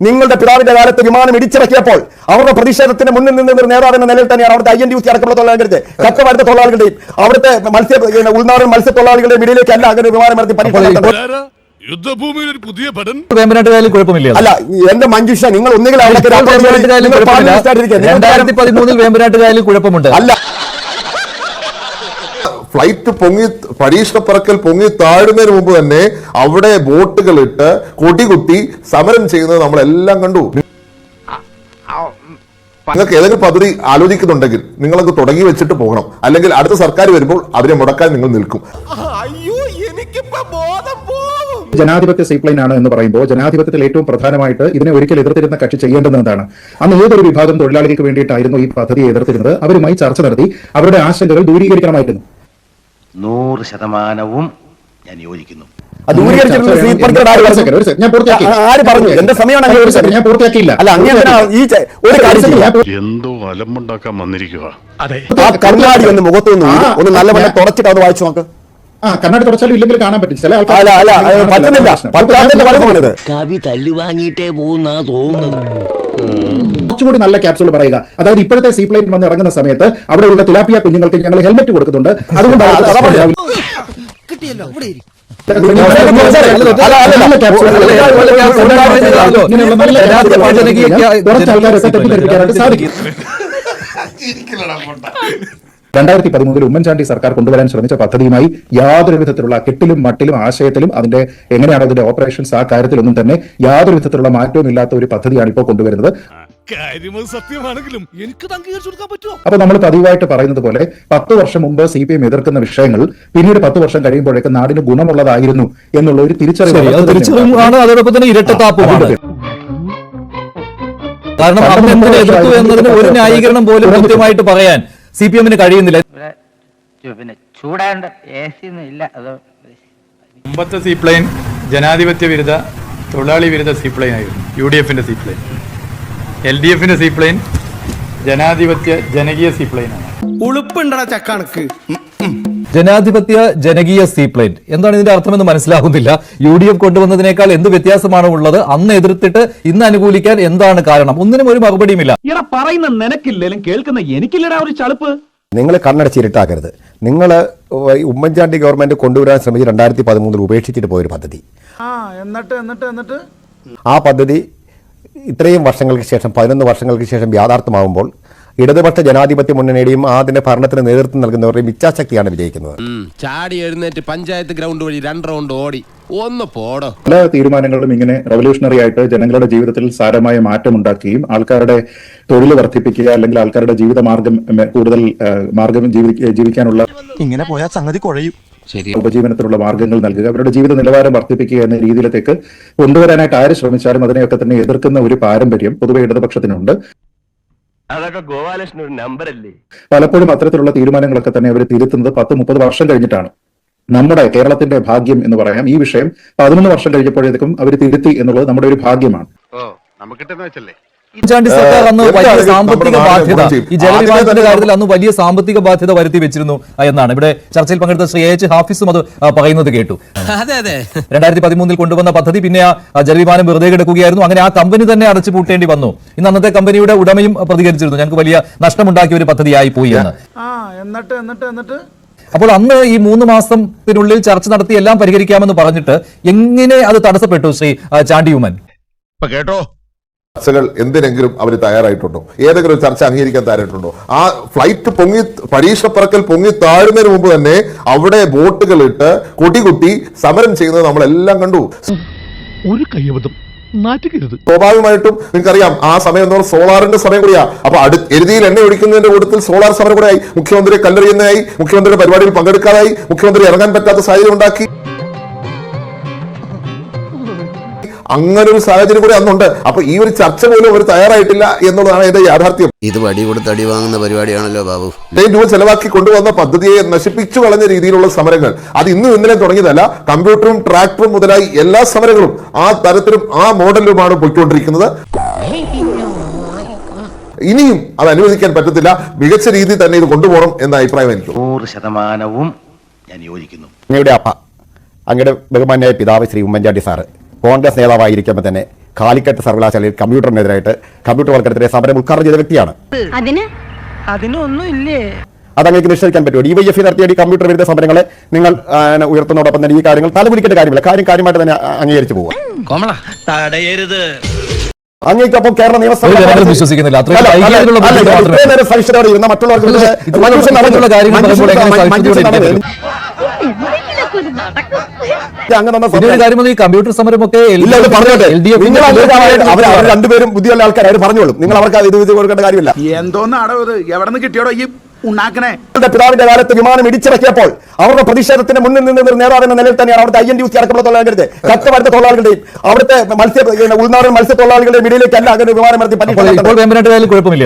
നിങ്ങളുടെ പിതാവിന്റെ കാലത്ത് വിമാനം ഇടിച്ചിറക്കിയപ്പോൾ അവരുടെ പ്രതിഷേധത്തിന് മുന്നിൽ നിന്ന ഒരു നേതാവിന്റെ നിലയിൽ തന്നെയാണ് അവിടുത്തെ INTUC അടക്കമുള്ള തൊഴിലാളികളുടെ കച്ചവട തൊഴിലാളികളുടെയും അവിടുത്തെ ഉൾനാടൻ മത്സ്യത്തൊഴിലാളികളുടെയും ഇടയിലേക്ക് അല്ല അങ്ങനെ വിമാനം ഇറക്കി പരീക്ഷണം. യുദ്ധഭൂമിയിൽ ഒരു പുതിയ പഠനം. വേമ്പനാട്ടുകായലിൽ കുഴപ്പമില്ല. അല്ല എന്റെ മഞ്ജുഷ, നിങ്ങൾ ഒന്നുകിൽ 2013 വേമ്പനാട്ടുകായലിൽ കുഴപ്പമുണ്ട്. അല്ല, ഫ്ലൈറ്റ് പൊങ്ങി പരീക്ഷണ പറക്കൽ പൊങ്ങി താഴുന്നതിന് മുമ്പ് തന്നെ അവിടെ ബോട്ടുകൾ ഇട്ട് കൊടികുത്തി സമരം ചെയ്യുന്നത് നമ്മളെല്ലാം കണ്ടു. നിങ്ങൾക്ക് ഏതെങ്കിലും പദ്ധതി ആലോചിക്കുന്നുണ്ടെങ്കിൽ നിങ്ങളത് തുടങ്ങി വെച്ചിട്ട് പോകണം, അല്ലെങ്കിൽ അടുത്ത സർക്കാർ വരുമ്പോൾ അവരെ മുടക്കാൻ നിങ്ങൾ നിൽക്കും. ജനാധിപത്യ സീപ്ലൈൻ ആണ് എന്ന് പറയുമ്പോൾ ജനാധിപത്യത്തിൽ ഏറ്റവും പ്രധാനമായിട്ട് ഇതിനെ ഒരിക്കൽ എതിർത്തിരുന്ന കക്ഷി ചെയ്യേണ്ടതാണ്. അന്ന് ഏതൊരു വിഭാഗം തൊഴിലാളികൾക്ക് വേണ്ടിയിട്ടായിരുന്നു ഈ പദ്ധതിയെ എതിർത്തിരുന്നത്, അവരുമായി ചർച്ച നടത്തി അവരുടെ ആശങ്കകൾ ദൂരീകരിക്കണമായിരുന്നു. 100% ഞാൻ യോജിക്കുന്നു. ഞാൻ പൂർത്തിയാക്കിയില്ല. എന്തോ അലമ്പുണ്ടാക്കാൻ വന്നിരിക്കുക. കണ്ണാടി ഒന്ന് മുഖത്തൊന്ന് ഒന്ന് നല്ലവണ്ണം തുടച്ചിട്ട് അത് വായിച്ചു നോക്ക്. കണ്ണാടി തുടച്ചാലും ഇല്ലെങ്കിൽ കാണാൻ പറ്റും. ചില കവി തല്ലു വാങ്ങിയിട്ടേ പോകുന്ന തോന്നുന്നു. കുറച്ചുകൂടി നല്ല ക്യാപ്സുകൾ പറയുക. അതായത് ഇപ്പോഴത്തെ സീപ്ലൈൻ വന്ന് ഇറങ്ങുന്ന സമയത്ത് അവിടെയുള്ള തിലാപ്പിയ കുഞ്ഞുങ്ങൾക്ക് ഞങ്ങൾ ഹെൽമെറ്റ് കൊടുക്കുന്നുണ്ട്. അതുകൊണ്ടാണ് സാധിക്കും. 2013 ഉമ്മൻചാണ്ടി സർക്കാർ കൊണ്ടുവരാൻ ശ്രമിച്ച പദ്ധതിയുമായി യാതൊരു വിധത്തിലുള്ള കെട്ടിലും മട്ടിലും ആശയത്തിലും അതിന്റെ എങ്ങനെയാണ് അതിന്റെ ഓപ്പറേഷൻസ് ആ കാര്യത്തിലൊന്നും തന്നെ യാതൊരു വിധത്തിലുള്ള മാറ്റവും ഇല്ലാത്ത ഒരു പദ്ധതിയാണ് ഇപ്പോൾ കൊണ്ടുവരുന്നത്. അപ്പൊ നമ്മൾ പതിവായിട്ട് പറയുന്നത് പോലെ 10 വർഷം മുമ്പ് CPM എതിർക്കുന്ന വിഷയങ്ങൾ പിന്നീട് 10 വർഷം കഴിയുമ്പോഴേക്ക് നാടിന് ഗുണമുള്ളതായിരുന്നു എന്നുള്ള ഒരു തിരിച്ചറിവാണ്. അതോടൊപ്പം തന്നെ ഇരട്ടത്താപ്പുമാണ്. കാരണം എന്തിനെ എതിർത്തു എന്നതിന് ഒരു ന്യായീകരണം പോലും കൃത്യമായിട്ട് പറയാൻ CPM-ന് കഴിയുന്നില്ല. മുമ്പത്തെ സീപ്ലൈൻ ജനാധിപത്യ വിരുദ്ധ തൊഴിലാളി വിരുദ്ധ സീപ്ലൈൻ ആയിരുന്നു. UDF-ന്റെ സീപ്ലൈൻ. LDF-ന്റെ സീപ്ലൈൻ ജനാധിപത്യ ജനകീയ സീപ്ലൈനാണ്. ജനാധിപത്യ ജനകീയ സീപ്ലൈൻ എന്താണ് ഇതിന്റെ അർത്ഥമെന്ന് മനസ്സിലാകുന്നില്ല. UDF കൊണ്ടുവന്നതിനേക്കാൾ എന്ത് വ്യത്യാസമാണ് ഉള്ളത്? അന്ന് എതിർത്തിട്ട് ഇന്ന് അനുകൂലിക്കാൻ എന്താണ് കാരണം? ഒന്നിനും ഒരു മറുപടിയുമില്ല. പറയുന്ന നിനക്കില്ലേലും കേൾക്കുന്ന എനിക്കില്ലടാ ഒരു ചളുപ്പ്. നിങ്ങൾ കണ്ണടച്ചിരുട്ടാക്കരുത്. നിങ്ങൾ ഉമ്മൻചാണ്ടി ഗവൺമെന്റ് കൊണ്ടുവരാൻ ശ്രമിച്ച് 2013 ഉപേക്ഷിച്ചിട്ട് പോയൊരു പദ്ധതി. എന്നിട്ട് ആ പദ്ധതി ഇത്രയും വർഷങ്ങൾക്ക് ശേഷം 11 വർഷങ്ങൾക്ക് ശേഷം യാഥാർത്ഥ്യമാകുമ്പോൾ ഇടതുപക്ഷ ജനാധിപത്യ മുന്നണിയുടെയും അതിന്റെ ഭരണത്തിന് നേതൃത്വം നൽകുന്നവരുടെയും ഇച്ഛാശക്തിയാണ് വിജയിക്കുന്നത്. ചാടി എഴുന്നേറ്റ് പഞ്ചായത്ത് ഗ്രൗണ്ട് വഴി 2 റൗണ്ട് ഓടി ഒന്ന് പോടോ. പല തീരുമാനങ്ങളും ഇങ്ങനെ റവല്യൂഷണറി ആയിട്ട് ജനങ്ങളുടെ ജീവിതത്തിൽ സാരമായ മാറ്റം ഉണ്ടാക്കുകയും ആൾക്കാരുടെ തൊഴിൽ വർദ്ധിപ്പിക്കുക, അല്ലെങ്കിൽ ആൾക്കാരുടെ ജീവിത മാർഗം കൂടുതൽ മാർഗം ജീവിക്കാനുള്ള ഇങ്ങനെ പോയാൽ സംഗതി കുഴയും. ഉപജീവനത്തിനുള്ള മാർഗങ്ങൾ നൽകുക, അവരുടെ ജീവിത നിലവാരം വർദ്ധിപ്പിക്കുക എന്ന രീതിയിലേക്ക് കൊണ്ടുവരാനായിട്ട് ആര് ശ്രമിച്ചാലും അതിനെയൊക്കെ തന്നെ എതിർക്കുന്ന ഒരു പാരമ്പര്യം പൊതുവെ ഇടതുപക്ഷത്തിനുണ്ട്. അതൊക്കെ ഗോപാലകൃഷ്ണൻ ഒരു നമ്പർ അല്ലേ. പലപ്പോഴും അത്തരത്തിലുള്ള തീരുമാനങ്ങളൊക്കെ തന്നെ അവർ തിരുത്തുന്നത് 10-30 വർഷം കഴിഞ്ഞിട്ടാണ്. നമ്മുടെ കേരളത്തിന്റെ ഭാഗ്യം എന്ന് പറയാം. ഈ വിഷയം 11 വർഷം കഴിഞ്ഞപ്പോഴേക്കും അവർ തിരുത്തി എന്നുള്ളത് നമ്മുടെ ഒരു ഭാഗ്യമാണ്. ഉമ്മൻചാണ്ടി സർക്കാർ അന്ന് വലിയ സാമ്പത്തിക ബാധ്യത, ഈ ജലവിഭാഗത്തിന്റെ കാര്യത്തിൽ അന്ന് വലിയ സാമ്പത്തിക ബാധ്യത വരുത്തി വെച്ചിരുന്നു എന്നാണ് ഇവിടെ ചർച്ചയിൽ പങ്കെടുത്ത ശ്രീ AH ഹാഫിസും അത് പറയുന്നത് കേട്ടു. 2013 കൊണ്ടുവന്ന പദ്ധതി പിന്നെ ആ ജലവിമാനം വെറുതെ കിടക്കുകയായിരുന്നു. അങ്ങനെ ആ കമ്പനി തന്നെ അടച്ചു പൂട്ടേണ്ടി വന്നു. ഇന്ന് അന്നത്തെ കമ്പനിയുടെ ഉടമയും പ്രതികരിച്ചിരുന്നു, ഞങ്ങൾക്ക് വലിയ നഷ്ടമുണ്ടാക്കിയ ഒരു പദ്ധതിയായി പോയി എന്ന്. അപ്പോൾ അന്ന് ഈ 3 മാസത്തിനുള്ളിൽ ചർച്ച നടത്തി എല്ലാം പരിഹരിക്കാമെന്ന് പറഞ്ഞിട്ട് എങ്ങനെ അത് തടസ്സപ്പെട്ടു ശ്രീ ചാണ്ടി ഉമ്മൻ? കേട്ടോ, ചർച്ചകൾ എന്തിനെങ്കിലും അവർ തയ്യാറായിട്ടുണ്ടോ? ഏതെങ്കിലും ചർച്ച അംഗീകരിക്കാൻ തയ്യാറായിട്ടുണ്ടോ? ആ ഫ്ലൈറ്റ് പൊങ്ങി പരീക്ഷണ പറക്കൽ പൊങ്ങി താഴുന്നതിന് മുമ്പ് തന്നെ അവിടെ ബോട്ടുകൾ ഇട്ട് കൊടികുത്തി സമരം ചെയ്യുന്നത് നമ്മളെല്ലാം കണ്ടു. ഒരു കയ്യബദ്ധം നാറ്റുകരുത്. സ്വാഭാവികമായിട്ടും നിങ്ങൾക്കറിയാം ആ സമയം എന്ന് പറഞ്ഞാൽ സോളാറിന്റെ സമയം കൂടിയാ. അപ്പൊ എരുതിയിൽ എണ്ണ ഒഴിക്കുന്നതിന്റെ കൂട്ടത്തിൽ സോളാർ സമരം കൂടെ ആയി. മുഖ്യമന്ത്രിയെ കല്ലെറിയുന്നതായി, മുഖ്യമന്ത്രിയുടെ പരിപാടിയിൽ പങ്കെടുക്കാതായി, മുഖ്യമന്ത്രി ഇറങ്ങാൻ പറ്റാത്ത സാഹചര്യം ഉണ്ടാക്കി. അങ്ങനെ ഒരു സാഹചര്യം കൂടി അന്നുണ്ട്. അപ്പൊ ഈ ഒരു ചർച്ച പോലും അവർ തയ്യാറായിട്ടില്ല എന്നുള്ളതാണ് ഇതിന്റെ യാഥാർത്ഥ്യം. ഇത് വടി കൊടുത്ത് അടി വാങ്ങുന്ന പരിപാടിയാണല്ലോ ബാബു. രൂപ ചെലവാക്കി കൊണ്ടുവന്ന പദ്ധതിയെ നശിപ്പിച്ചു കളഞ്ഞ രീതിയിലുള്ള സമരങ്ങൾ അത് ഇന്നും ഇന്നലെ തുടങ്ങിയതല്ല. കമ്പ്യൂട്ടറും ട്രാക്ടറും മുതലായി എല്ലാ സമരങ്ങളും ആ തരത്തിലും ആ മോഡലിലുമാണ് പോയിക്കൊണ്ടിരിക്കുന്നത്. ഇനിയും അത് അനുവദിക്കാൻ പറ്റത്തില്ല. മികച്ച രീതിയിൽ തന്നെ ഇത് കൊണ്ടുപോകണം എന്ന അഭിപ്രായം എനിക്ക്. 100% ഞാൻ യോജിക്കുന്നു. അങ്ങയുടെ അപ്പ അങ്ങയുടെ ബഹുമാന്യായ പിതാവ് ശ്രീ ഉമ്മൻചാണ്ടി സാറ് കോൺഗ്രസ് നേതാവായിരിക്കുമ്പോൾ തന്നെ കാലിക്കറ്റ് സർവകലാശാലയിൽ കമ്പ്യൂട്ടർ വർക്കെതിരെ സമരം ഉദ്ഘാടനം ചെയ്ത വ്യക്തിയാണ്. അതിനൊന്നും ഇല്ലേ? അതങ്ങനെ നിഷേധിക്കാൻ പറ്റുമോ? DYFI നടത്തിയ ഈ കമ്പ്യൂട്ടർ വിരുദ്ധ സമരങ്ങളെ നിങ്ങൾ ഉയർത്തുന്നതോടൊപ്പം തന്നെ ഈ കാര്യങ്ങൾ തലകുലിക്കേണ്ട കാര്യമില്ല, കാര്യമായിട്ട് തന്നെ അംഗീകരിച്ചു പോകുക. അങ്ങേക്കൊപ്പം കേരള നിയമസഭ വിശ്വസിക്കുന്നില്ല. സഹിഷ്ണുതയോടെ ഇരുന്ന മറ്റുള്ളവർക്ക് കമ്പ്യൂട്ടർ സമരമൊക്കെ അവർ രണ്ടുപേരും ബുദ്ധിയുള്ള ആൾക്കാർ, അവർ പറഞ്ഞോളും. നിങ്ങൾ അവർക്ക് ഇത് കൊടുക്കേണ്ട കാര്യമില്ല. എന്തോന്നാടോ ഇത്? എവിടെ നിന്ന് കിട്ടിയോടോ ഈ ഉണ്ടാക്കണേ? പിതാവിന്റെ കാലത്ത് വിമാനം ഇടിച്ചിറക്കിയപ്പോൾ അവരുടെ പ്രതിഷേധത്തിന് മുന്നിൽ നിന്ന് നേതാവ് എന്ന നിലയിൽ തന്നെയാണ് അവിടുത്തെ INTUC അടക്കമുള്ള തൊഴിലാളികളുടെ കച്ചവട തൊഴിലാളികളുടെയും അവിടുത്തെ ഉൾനാടൻ മത്സ്യത്തൊഴിലാളികളുടെയും ഇടയിലേക്കല്ല അങ്ങനെ വിമാനം നടത്തി കുഴപ്പമില്ല.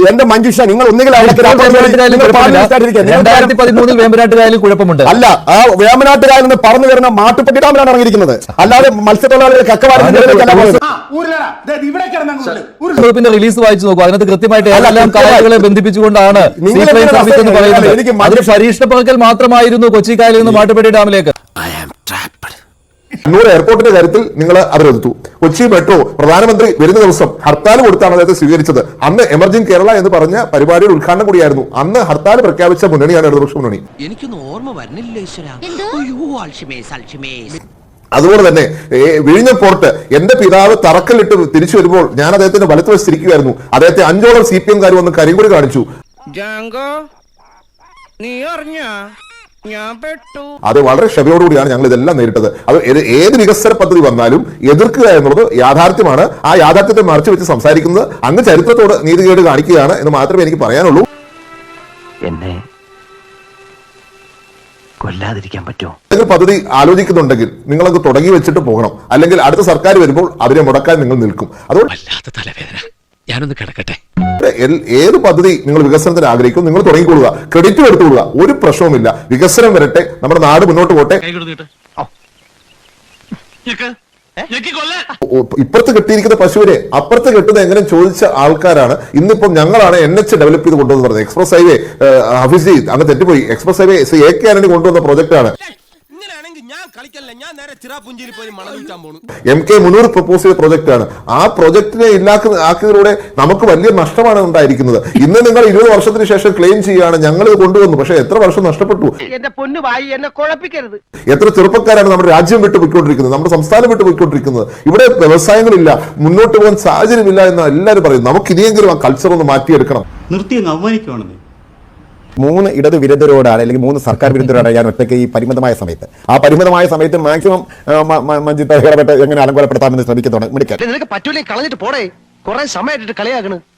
എന്റെ മഞ്ജുഷ, നിങ്ങൾ ഒന്നുകിൽ 2013 വേമ്പനാട്ടുകായലിൽ കുഴപ്പമുണ്ട്. അല്ല, ആ വേമ്പനാട്ടുകായൽ നിന്ന് പറന്നു വരുന്ന മാട്ടുപ്പെട്ടി ഡാമിലാണ് ഇറങ്ങിയിരിക്കുന്നത്, അല്ലാതെ മത്സ്യത്തൊഴിലാളികൾ ഗ്രൂപ്പിന്റെ റിലീസ് വായിച്ചു നോക്കൂ. അതിനകത്ത് കൃത്യമായിട്ട് ഏതെല്ലാം കായലുകളെ ബന്ധിപ്പിച്ചുകൊണ്ടാണ് സീപ്ലെയിൻ സർവീസ് എന്ന് പറയുന്നത്. അതിന് പരീക്ഷണ പറക്കൽ മാത്രമായിരുന്നു കൊച്ചി കായലിൽ നിന്ന് മാട്ടുപ്പെട്ടി ഡാമിലേക്ക്. കണ്ണൂർ എയർപോർട്ടിന്റെ കാര്യത്തിൽ നിങ്ങൾ അവരെടുത്തു. കൊച്ചി മെട്രോ പ്രധാനമന്ത്രി വരുന്ന ദിവസം ഹർത്താൽ കൊടുത്താണ് അദ്ദേഹത്തെ സ്വീകരിച്ചത്. അന്ന് എമർജിംഗ് കേരള എന്ന് പറഞ്ഞ പരിപാടിയുടെ ഉദ്ഘാടനം കൂടിയായിരുന്നു. അന്ന് ഹർത്താൽ പ്രഖ്യാപിച്ച മുന്നണിയാണ് ഇടതുപക്ഷ മുന്നണി. എനിക്കൊന്നും ഓർമ്മ വരുന്നില്ല. അതുപോലെ തന്നെ വിഴിഞ്ഞം പോർട്ട് എന്റെ പിതാവ് തറക്കല്ലിട്ട് തിരിച്ചു വരുമ്പോൾ ഞാൻ അദ്ദേഹത്തിന്റെ വലത്ത് വശത്തിരിക്കുകയായിരുന്നു. അദ്ദേഹത്തെ 5ഓളം CPM വന്ന് കരിങ്കൊടി കാണിച്ചു. അത് വളരെ ക്ഷമയോടുകൂടിയാണ് ഞങ്ങൾ ഇതെല്ലാം നേരിട്ടത്. അത് ഏത് വികസന പദ്ധതി വന്നാലും എതിർക്കുക എന്നുള്ളത് യാഥാർത്ഥ്യമാണ്. ആ യാഥാർത്ഥ്യത്തെ മറച്ചു വെച്ച് സംസാരിക്കുന്നത് അങ്ങ് ചരിത്രത്തോട് നീതികേട് കാണിക്കുകയാണ് എന്ന് മാത്രമേ എനിക്ക് പറയാനുള്ളൂ. എന്നെ കൊല്ലാതിരിക്കാൻ പറ്റുമോ? പദ്ധതി ആലോചിക്കുന്നുണ്ടെങ്കിൽ നിങ്ങളത് തുടങ്ങി വെച്ചിട്ട് പോകണം. അല്ലെങ്കിൽ അടുത്ത സർക്കാർ വരുമ്പോൾ അതിനെ മുടക്കാൻ നിങ്ങൾ നിൽക്കും. അതുകൊണ്ട് ഞാനൊന്ന് കിടക്കട്ടെ. ഏത് പദ്ധതി നിങ്ങൾ വികസനത്തിന് ആഗ്രഹിക്കും നിങ്ങൾ തുടങ്ങിക്കൊള്ളുക, ക്രെഡിറ്റ് എടുത്തുകൊള്ളുക, ഒരു പ്രശ്നവുമില്ല. വികസനം വരട്ടെ, നമ്മുടെ നാട് മുന്നോട്ട് പോട്ടെ. ഇപ്പുറത്ത് കെട്ടിയിരിക്കുന്ന പശുവിനെ അപ്പുറത്ത് കെട്ടുന്നത് എങ്ങനെ ചോദിച്ച ആൾക്കാരാണ് ഇന്നിപ്പം ഞങ്ങളാണ് NH ഡെവലപ്പ് ചെയ്ത് കൊണ്ടുവന്ന് പറഞ്ഞത്. എക്സ്പ്രസ് ഹൈവേ ഹഫീസ് അങ്ങ് തെറ്റിപ്പോയി. എക്സ്പ്രസ് ഹൈവേ AK ആന്റണി കൊണ്ടുവന്ന പ്രോജക്റ്റാണ്. MK മുനൂർ പ്രപ്പോസ് ചെയ്ത പ്രോജക്റ്റാണ്. ആ പ്രോജക്റ്റിനെ ആക്കിയതിലൂടെ നമുക്ക് വലിയ നഷ്ടമാണ് ഉണ്ടായിരിക്കുന്നത്. ഇന്ന് നിങ്ങൾ 20 വർഷത്തിന് ശേഷം ക്ലെയിം ചെയ്യുകയാണ് ഞങ്ങൾ ഇത് കൊണ്ടുവന്നു. പക്ഷെ എത്ര വർഷം നഷ്ടപ്പെട്ടു? എത്ര ചെറുപ്പക്കാരാണ് നമ്മുടെ രാജ്യം വിട്ടു പോയിക്കൊണ്ടിരിക്കുന്നത്, നമ്മുടെ സംസ്ഥാനം വിട്ടു പോയിക്കൊണ്ടിരിക്കുന്നത്. ഇവിടെ വ്യവസായങ്ങളില്ല, മുന്നോട്ട് പോകാൻ സാഹചര്യമില്ല എന്ന് എല്ലാവരും പറയും. നമുക്ക് ഇനിയെങ്കിലും ആ കൾച്ചർ ഒന്ന് മാറ്റിയെടുക്കണം. നിർത്തിയങ്ങ് അവമാനിക്കുവാണെന്ന് 3 ഇടത് വിരുദ്ധരോടാണ് അല്ലെങ്കിൽ 3 സർക്കാർ വിരുദ്ധരോടാണ് ഞാൻ ഒറ്റയ്ക്ക് ഈ പരിമിതമായ സമയത്ത് മാക്സിമം മഞ്ജിത്ത് ഇടപെട്ട് എങ്ങനെ അലങ്കോലപ്പെടുത്താമെന്ന് ശ്രമിക്കുന്നുണ്ട്.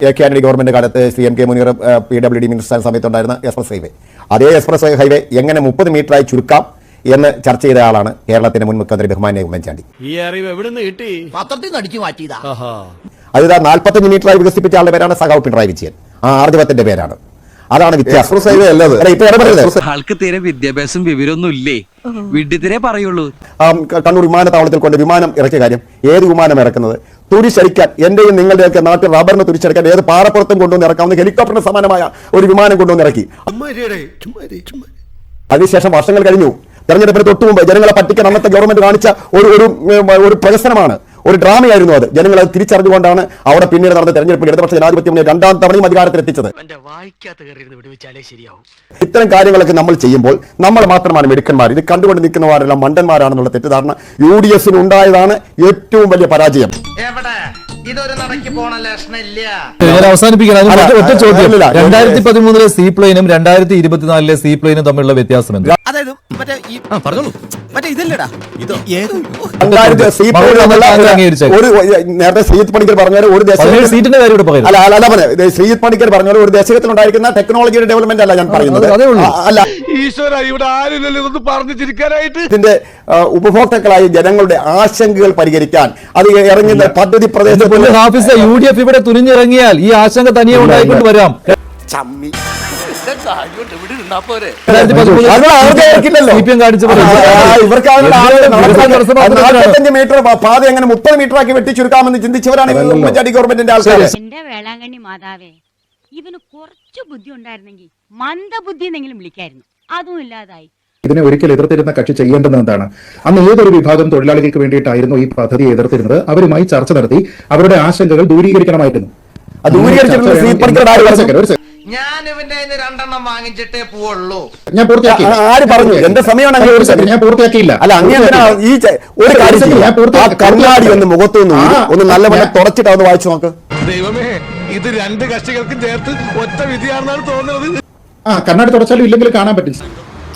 AK ആന്റണി ഗവൺമെന്റ് കാലത്ത് CMK മുനീർ PWD മിനിസ്റ്റർ സമയത്തുണ്ടായിരുന്ന എക്സ്പ്രസ് ഹൈവേ, അതേ എക്സ്പ്രസ് ഹൈവേ എങ്ങനെ 30 മീറ്ററായി ചുരുക്കാം എന്ന് ചർച്ച ചെയ്ത ആളാണ് കേരളത്തിന്റെ മുൻ മുഖ്യമന്ത്രി ബഹുമാന്യ ഉമ്മൻചാണ്ടി. അത് 45 മീറ്ററായി വികസിപ്പിച്ച ആളുടെ പേരാണ് സഖാവ് പിണറായി വിജയൻ. ആ ആർജവത്തിന്റെ പേരാണ്. അതാണ് വ്യത്യാസം. ആൾക്ക് തീരെ വിദ്യാഭ്യാസം വിവരമൊന്നും ഇല്ലേ? വിഡ്ഢിത്തിരെ പറയുള്ളൂ. കണ്ണൂർ വിമാനത്താവളത്തിൽ കൊണ്ട് വിമാനം ഇറക്കിയ കാര്യം, ഏത് വിമാനം ഇറക്കുന്നത്? തുരിശടിക്കാൻ, എന്റെയും നിങ്ങളുടെയൊക്കെ നാട്ടിൽ റബ്ബറിന് തുരിശടിക്കാൻ ഏത് പാറപ്പുറത്തും കൊണ്ടുവന്ന് ഇറക്കാവുന്ന ഹെലികോപ്റ്ററിന് സമാനമായ ഒരു വിമാനം കൊണ്ടുവന്ന് ഇറക്കി. അതിനുശേഷം വർഷങ്ങൾ കഴിഞ്ഞു. തെരഞ്ഞെടുപ്പിന് തൊട്ടു മുമ്പ് ജനങ്ങളെ പറ്റിക്കാൻ അന്നത്തെ ഗവൺമെന്റ് കാണിച്ച ഒരു പ്രഹസനമാണ്, ഒരു ഡ്രാമയായിരുന്നു അത്. ജനങ്ങൾ അത് തിരിച്ചറിഞ്ഞുകൊണ്ടാണ് അവിടെ പിന്നീട് നടന്ന തെരഞ്ഞെടുപ്പിൽ ഇടതുപക്ഷ ജനാധിപത്യം 2ാം തവണയും അധികാരത്തിലെത്തിച്ചത്. ഇത്തരം കാര്യങ്ങളൊക്കെ നമ്മൾ ചെയ്യുമ്പോൾ നമ്മൾ മാത്രമാണ് മിടുക്കന്മാർ, ഇത് കണ്ടുകൊണ്ട് നിൽക്കുന്നവരെല്ലാം മണ്ടന്മാരാണെന്നുള്ള തെറ്റിദ്ധാരണ UDF ഉണ്ടായതാണ് ഏറ്റവും വലിയ പരാജയം. ഞാൻ അവസാനിപ്പിക്കണം. ഒറ്റ ചോദ്യം, 2013 സീപ്ലെയിനും 2024 സീപ്ലെയിനും തമ്മിലുള്ള വ്യത്യാസം എന്താ? നേരത്തെ ശ്രീജിത്ത് പണിക്കർ പറഞ്ഞ ഒരു സീറ്റിന്റെ കാര്യം ശ്രീജിത്ത് പണിക്കർ പറഞ്ഞ ഒരു ദേശത്തിൽ ഉണ്ടായിരിക്കുന്ന ടെക്നോളജിയുടെ ഡെവലപ്മെന്റ് അല്ല ഞാൻ പറയുന്നത്. അല്ല, ഇതിന്റെ ഉപഭോക്താക്കളായ ജനങ്ങളുടെ ആശങ്കകൾ പരിഹരിക്കാൻ അത് ഇറങ്ങുന്ന പദ്ധതി പ്രദേശത്ത് UDF ഇവിടെ തുനിഞ്ഞിറങ്ങിയാൽ ഈ ആശങ്ക തനിയെ ഉണ്ടായിക്കൊണ്ട് വരാം. മീറ്റർ പാത എങ്ങനെ 30 മീറ്റർ ആക്കി വെട്ടിച്ചുരുക്കാമെന്ന് ചിന്തിച്ചവരാണ് ഉമ്മൻചാണ്ടി ഗവൺമെന്റിന്റെ ആൾക്കാർ. എന്റെ വേളാങ്കണ്ണി മാതാവേ, ഇവന് കുറച്ചു ബുദ്ധി ഉണ്ടായിരുന്നെങ്കിൽ മന്ദബുദ്ധി എന്നെങ്കിലും വിളിക്കായിരുന്നു. അതും ഇല്ലാതായി. ഇതിനെ ഒരിക്കൽ എതിർത്തിരുന്ന കക്ഷി ചെയ്യേണ്ടുന്നത് എന്താണ്? അന്ന് ഏതൊരു വിഭാഗം തൊഴിലാളികൾക്ക് വേണ്ടിയിട്ടായിരുന്നു ഈ പദ്ധതിയെ എതിർത്തിരുന്നത് അവരുമായി ചർച്ച നടത്തി അവരുടെ ആശങ്കകൾ ദൂരീകരിക്കണമായിരുന്നു. ഞാൻ ഇവന്റെ രണ്ടെണ്ണം വാങ്ങിച്ചിട്ടേ പോവുള്ളൂ. ഞാൻ പൂർത്തിയാക്കി. ആര് പറഞ്ഞു? എന്റെ സമയമാണ്. ഞാൻ പൂർത്തിയാക്കിയില്ല. അല്ല, അങ്ങനെ ഈ ഒരു കാര്യം കണ്ണാടി ഒന്ന് മുഖത്തൊന്ന് ഒന്ന് നല്ലപോലെ തുടച്ചിട്ട് ഒന്ന് വായിച്ചു നോക്ക്. ദൈവമേ, ഇത് രണ്ട് കക്ഷികൾക്കും ചേർത്ത് ഒറ്റ വിധിയാണെന്നാണ് തോന്നുന്നത്. കണ്ണാടി തുടച്ചാലും ഇല്ലെങ്കിൽ കാണാൻ പറ്റും.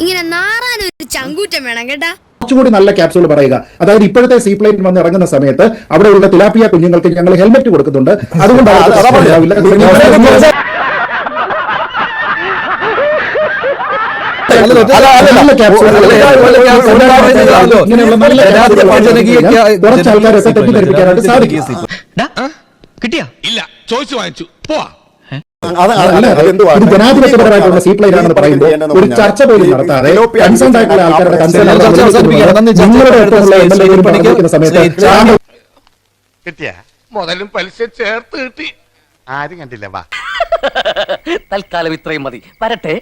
ഇങ്ങനെ നാറാനൊരു ചങ്കൂറ്റം വേണം കേട്ടാ. കുറച്ചുകൂടി നല്ല ക്യാപ്സൂൾ പറയുക. അതായത് ഇപ്പോഴത്തെ സീപ്ലെയിൻ വന്ന് ഇറങ്ങുന്ന സമയത്ത് അവിടെയുള്ള തിലാപ്പിയ കുഞ്ഞുങ്ങൾക്ക് ഞങ്ങൾ ഹെൽമെറ്റ് കൊടുക്കുന്നുണ്ട്. അതുകൊണ്ട് കുറച്ച് ആൾക്കാരൊക്കെ തെറ്റിദ്ധരിപ്പിക്കാനായിട്ട് സാധിക്കും. കിട്ടിയാ ഇല്ല, ചോദിച്ചു വാങ്ങിച്ചു പോവാ. ഇത് ജനാധിപത്യപരമായിട്ടുള്ള സീപ്ലെയിൻ ആണെന്ന് പറയുമ്പോൾ ഒരു ചർച്ച പോലും നടത്താതെ കൺസേൺ ആയിട്ടുള്ള ആൾക്കാരുടെ സമയത്ത് കിട്ടിയ മുതലും പലിശ ചേർത്ത് കിട്ടി. ആരും കണ്ടില്ല. വാ, തൽക്കാലം ഇത്രയും മതി. വരട്ടെ.